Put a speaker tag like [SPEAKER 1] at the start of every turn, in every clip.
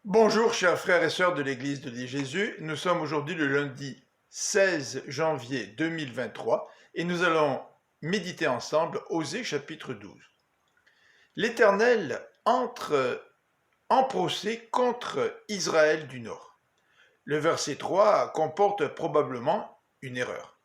[SPEAKER 1] Bonjour chers frères et sœurs de l'Église de Jésus, nous sommes aujourd'hui le lundi 16 janvier 2023 et nous allons méditer ensemble Osée chapitre 12. L'Éternel entre en procès contre Israël du Nord. Le verset 3 comporte probablement une erreur.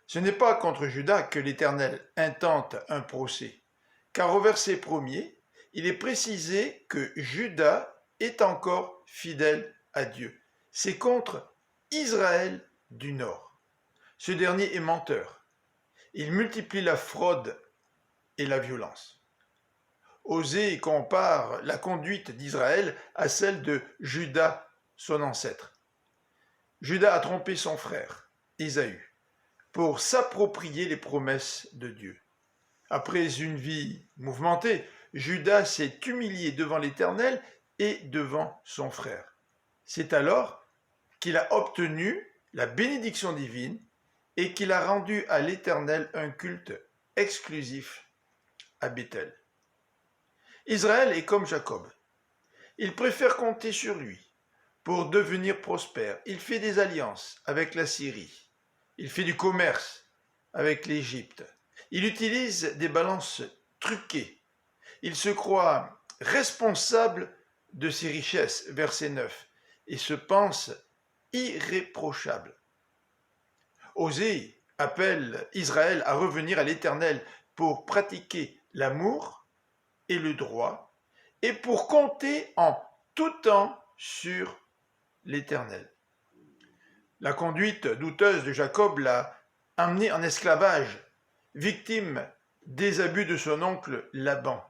[SPEAKER 1] Ce n'est pas contre Juda que l'Éternel intente un procès, car au verset 1er, il est précisé que Juda est encore fidèle à Dieu. C'est contre Israël du Nord. Ce dernier est menteur. Il multiplie la fraude et la violence. Osée compare la conduite d'Israël à celle de Juda, son ancêtre. Juda a trompé son frère, Ésaü, pour s'approprier les promesses de Dieu. Après une vie mouvementée, Juda s'est humilié devant l'Éternel et devant son frère. C'est alors qu'il a obtenu la bénédiction divine et qu'il a rendu à l'Éternel un culte exclusif à Béthel. Israël est comme Jacob. Il préfère compter sur lui pour devenir prospère. Il fait des alliances avec la Syrie. Il fait du commerce avec l'Égypte. Il utilise des balances truquées. Il se croit responsable de ses richesses, verset 9, et se pense irréprochable. Osée appelle Israël à revenir à l'Éternel pour pratiquer l'amour et le droit et pour compter en tout temps sur l'Éternel. La conduite douteuse de Jacob l'a amené en esclavage, victime des abus de son oncle Laban.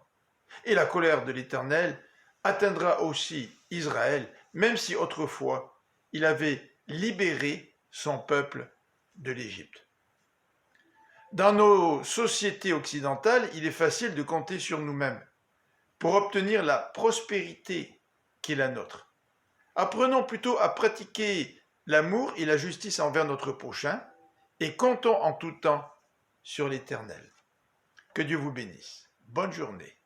[SPEAKER 1] Et la colère de l'Éternel atteindra aussi Israël, même si autrefois il avait libéré son peuple de l'Égypte. Dans nos sociétés occidentales, il est facile de compter sur nous-mêmes pour obtenir la prospérité qui est la nôtre. Apprenons plutôt à pratiquer l'amour et la justice envers notre prochain et comptons en tout temps sur l'Éternel. Que Dieu vous bénisse. Bonne journée.